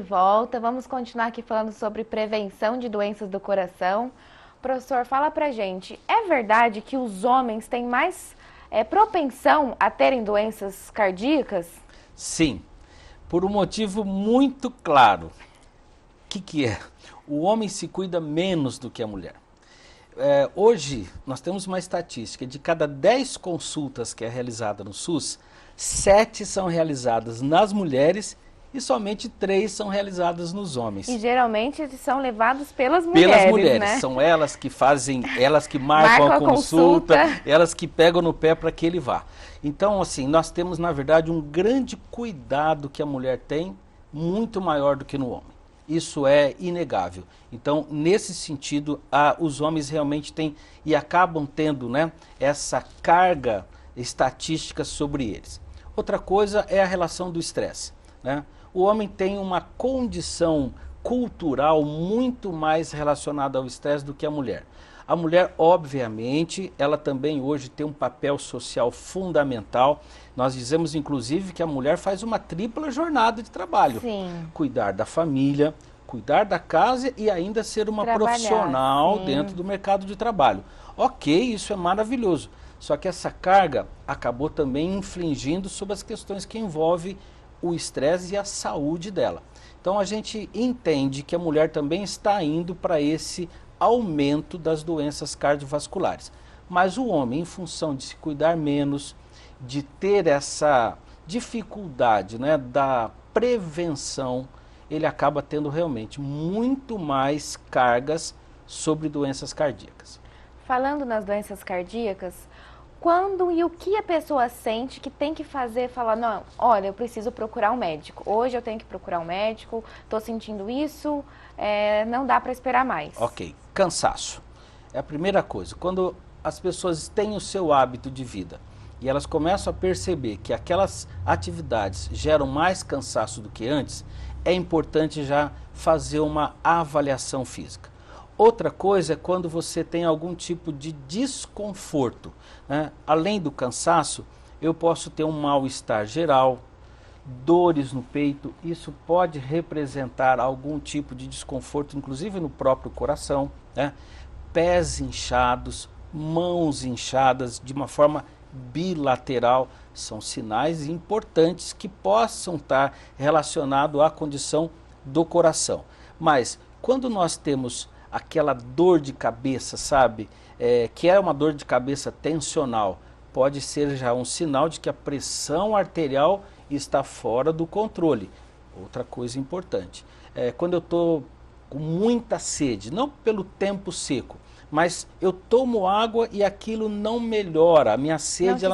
volta. Vamos continuar aqui falando sobre prevenção de doenças do coração. Professor, fala pra gente, é verdade que os homens têm mais propensão a terem doenças cardíacas? Sim, por um motivo muito claro. O que é? O homem se cuida menos do que a mulher. Hoje, nós temos uma estatística, de cada 10 consultas que é realizada no SUS, 7 são realizadas nas mulheres e somente 3 são realizadas nos homens. E geralmente eles são levados pelas mulheres, Pelas mulheres, né? São elas que fazem, elas que marcam a consulta, elas que pegam no pé para que ele vá. Então, assim, nós temos, na verdade, um grande cuidado que a mulher tem, muito maior do que no homem. Isso é inegável. Então, nesse sentido, os homens realmente têm e acabam tendo, né, essa carga estatística sobre eles. Outra coisa é a relação do estresse, né? O homem tem uma condição cultural muito mais relacionada ao estresse do que a mulher. A mulher, obviamente, ela também hoje tem um papel social fundamental. Nós dizemos, inclusive, que a mulher faz uma tripla jornada de trabalho. Sim. Cuidar da família, cuidar da casa e ainda ser uma profissional dentro do mercado de trabalho. Ok, isso é maravilhoso. Só que essa carga acabou também infligindo sobre as questões que envolvem o estresse e a saúde dela. Então a gente entende que a mulher também está indo para esse aumento das doenças cardiovasculares. Mas o homem, em função de se cuidar menos, de ter essa dificuldade, né, da prevenção, ele acaba tendo realmente muito mais cargas sobre doenças cardíacas. Falando nas doenças cardíacas, quando e o que a pessoa sente que tem que fazer, falar, não, olha, eu preciso procurar um médico. Hoje eu tenho que procurar um médico, estou sentindo isso, não dá para esperar mais. Ok, cansaço. É a primeira coisa. Quando as pessoas têm o seu hábito de vida e elas começam a perceber que aquelas atividades geram mais cansaço do que antes, é importante já fazer uma avaliação física. Outra coisa é quando você tem algum tipo de desconforto, né? Além do cansaço, eu posso ter um mal-estar geral, dores no peito, isso pode representar algum tipo de desconforto, inclusive no próprio coração, né? Pés inchados, mãos inchadas de uma forma bilateral, são sinais importantes que possam estar relacionados à condição do coração. Mas quando nós temos aquela dor de cabeça, sabe, que é uma dor de cabeça tensional, pode ser já um sinal de que a pressão arterial está fora do controle. Outra coisa importante, quando eu estou com muita sede, não pelo tempo seco, mas eu tomo água e aquilo não melhora, a minha sede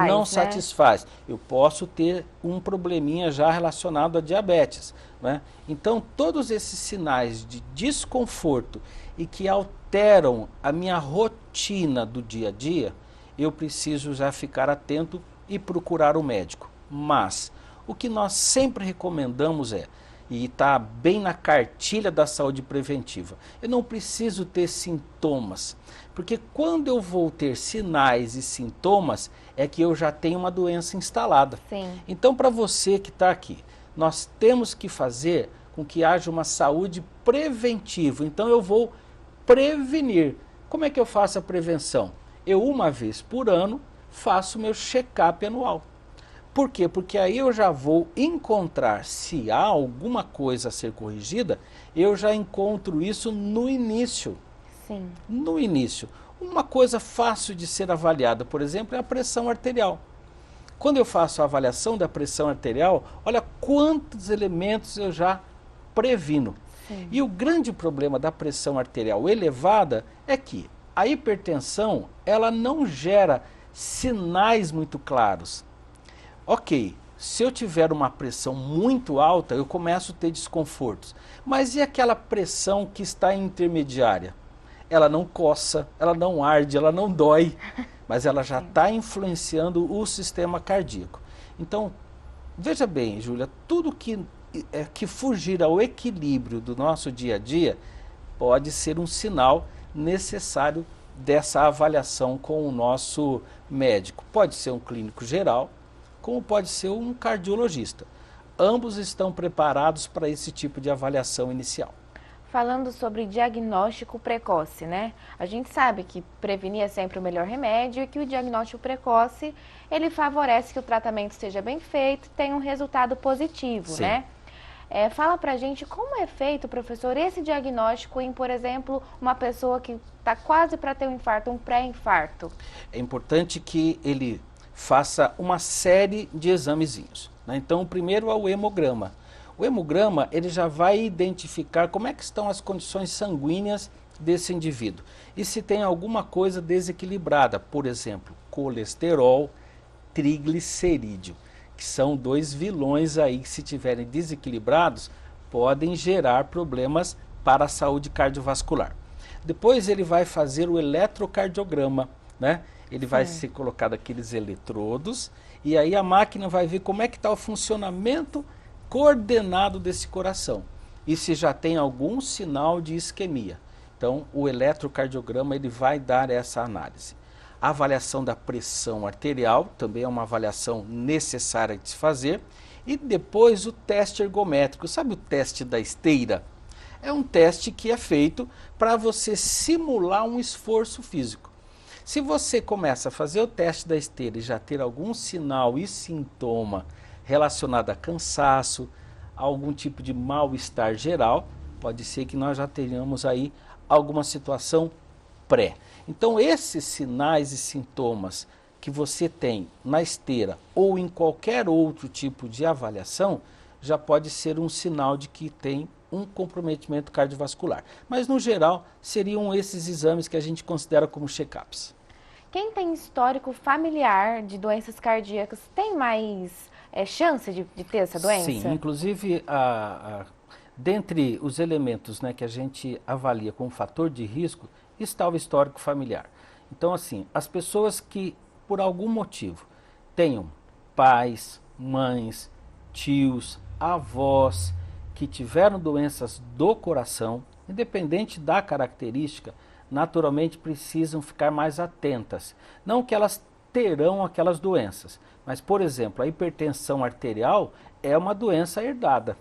não satisfaz. Eu posso ter um probleminha já relacionado a diabetes, né? Então, todos esses sinais de desconforto e que alteram a minha rotina do dia a dia, eu preciso já ficar atento e procurar um médico. Mas o que nós sempre recomendamos e está bem na cartilha da saúde preventiva, eu não preciso ter sintomas, porque quando eu vou ter sinais e sintomas, é que eu já tenho uma doença instalada. Sim. Então, para você que está aqui, nós temos que fazer com que haja uma saúde preventiva. Então, eu vou prevenir. Como é que eu faço a prevenção? Eu, uma vez por ano, faço meu check-up anual. Por quê? Porque aí eu já vou encontrar, se há alguma coisa a ser corrigida, eu já encontro isso no início. Sim. No início. Uma coisa fácil de ser avaliada, por exemplo, é a pressão arterial. Quando eu faço a avaliação da pressão arterial, olha quantos elementos eu já previno. Sim. E o grande problema da pressão arterial elevada é que a hipertensão, ela não gera sinais muito claros. Ok, se eu tiver uma pressão muito alta, eu começo a ter desconfortos. Mas e aquela pressão que está intermediária? Ela não coça, ela não arde, ela não dói, mas ela já está influenciando o sistema cardíaco. Então, veja bem, Júlia, tudo que fugir ao equilíbrio do nosso dia a dia pode ser um sinal necessário dessa avaliação com o nosso médico. Pode ser um clínico geral, como pode ser um cardiologista. ambos estão preparados para esse tipo de avaliação inicial. Falando sobre diagnóstico precoce, né? A gente sabe que prevenir é sempre o melhor remédio e que o diagnóstico precoce, ele favorece que o tratamento seja bem feito e tenha um resultado positivo, Sim. né? Fala pra gente como é feito, professor, esse diagnóstico em, por exemplo, uma pessoa que está quase para ter um infarto, um pré-infarto. É importante que ele faça uma série de examezinhos, né? Então, o primeiro é o hemograma. O hemograma, ele já vai identificar como é que estão as condições sanguíneas desse indivíduo. E se tem alguma coisa desequilibrada, por exemplo, colesterol, triglicerídeo, que são dois vilões aí que, se tiverem desequilibrados, podem gerar problemas para a saúde cardiovascular. Depois ele vai fazer o eletrocardiograma, né? Ele vai ser colocado aqueles eletrodos e aí a máquina vai ver como é que está o funcionamento coordenado desse coração e se já tem algum sinal de isquemia. Então, o eletrocardiograma ele vai dar essa análise. A avaliação da pressão arterial também é uma avaliação necessária de se fazer. E depois o teste ergométrico. Sabe o teste da esteira? É um teste que é feito para você simular um esforço físico. Se você começa a fazer o teste da esteira e já ter algum sinal e sintoma relacionado a cansaço, a algum tipo de mal-estar geral, pode ser que nós já tenhamos aí alguma situação pré. Então, esses sinais e sintomas que você tem na esteira ou em qualquer outro tipo de avaliação, já pode ser um sinal de que tem um comprometimento cardiovascular. Mas, no geral, seriam esses exames que a gente considera como check-ups. Quem tem histórico familiar de doenças cardíacas tem mais chance de ter essa doença? Sim, inclusive, dentre os elementos, né, que a gente avalia como fator de risco, está o histórico familiar. Então, assim, as pessoas que, por algum motivo, tenham pais, mães, tios, avós, que tiveram doenças do coração, independente da característica, naturalmente precisam ficar mais atentas. Não que elas terão aquelas doenças, mas, por exemplo, a hipertensão arterial é uma doença herdada,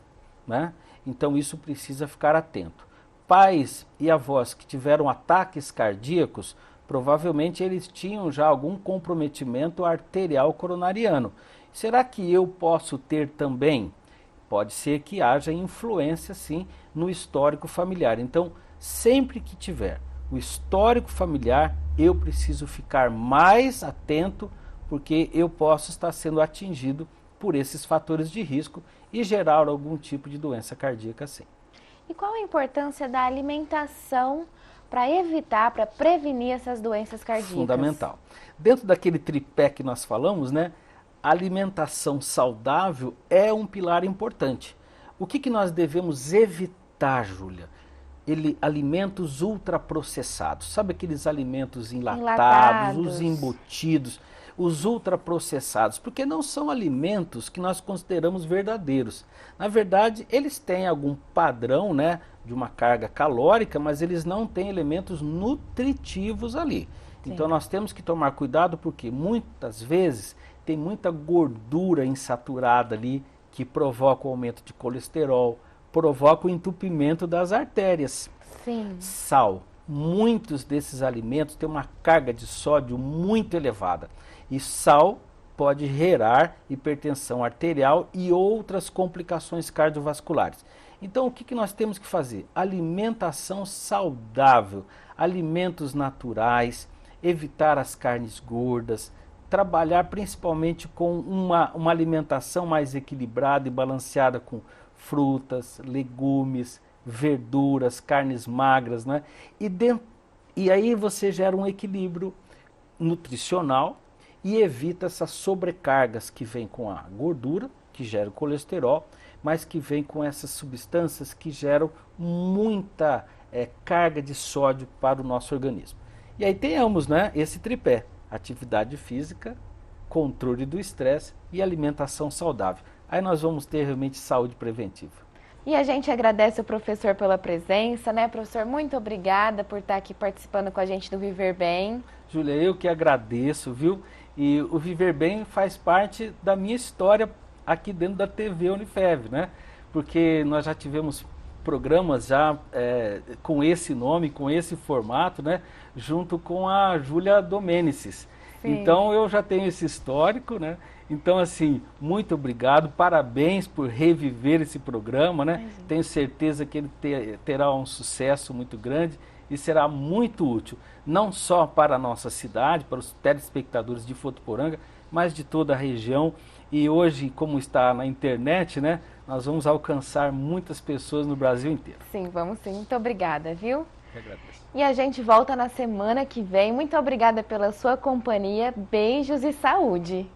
né? Então isso precisa ficar atento. Pais e avós que tiveram ataques cardíacos, provavelmente eles tinham já algum comprometimento arterial coronariano. Será que eu posso ter também? Pode ser que haja influência, sim, no histórico familiar. Então, sempre que tiver o histórico familiar, eu preciso ficar mais atento, porque eu posso estar sendo atingido por esses fatores de risco e gerar algum tipo de doença cardíaca, sim. E qual a importância da alimentação para evitar, para prevenir essas doenças cardíacas? Fundamental. Dentro daquele tripé que nós falamos, né, a alimentação saudável é um pilar importante. O que nós devemos evitar, Júlia? Alimentos ultraprocessados. Sabe aqueles alimentos enlatados, os embutidos, os ultraprocessados? Porque não são alimentos que nós consideramos verdadeiros. Na verdade, eles têm algum padrão, né, de uma carga calórica, mas eles não têm elementos nutritivos ali. Sim. Então nós temos que tomar cuidado porque muitas vezes tem muita gordura insaturada ali que provoca o aumento de colesterol, provoca o entupimento das artérias. Sim. Sal. Muitos desses alimentos têm uma carga de sódio muito elevada. E sal pode gerar hipertensão arterial e outras complicações cardiovasculares. Então, o que nós temos que fazer? Alimentação saudável, alimentos naturais, evitar as carnes gordas, trabalhar principalmente com uma alimentação mais equilibrada e balanceada com frutas, legumes, verduras, carnes magras, né? E aí você gera um equilíbrio nutricional e evita essas sobrecargas que vêm com a gordura, que gera o colesterol, mas que vem com essas substâncias que geram muita carga de sódio para o nosso organismo. E aí tenhamos, né, esse tripé: atividade física, controle do estresse e alimentação saudável. Aí nós vamos ter realmente saúde preventiva. E a gente agradece o professor pela presença, né, professor? Muito obrigada por estar aqui participando com a gente do Viver Bem. Júlia, eu que agradeço, viu? E o Viver Bem faz parte da minha história aqui dentro da TV Unifev, né? Porque nós já tivemos programas já com esse nome, com esse formato, né? Junto com a Júlia Domênices. Então eu já tenho esse histórico, né? Então, assim, muito obrigado, parabéns por reviver esse programa, né? Tenho certeza que ele terá um sucesso muito grande e será muito útil, não só para a nossa cidade, para os telespectadores de Votuporanga, mas de toda a região. E hoje, como está na internet, né? Nós vamos alcançar muitas pessoas no Brasil inteiro. Sim, vamos sim. Muito obrigada, viu? Eu agradeço. E a gente volta na semana que vem. Muito obrigada pela sua companhia. Beijos e saúde!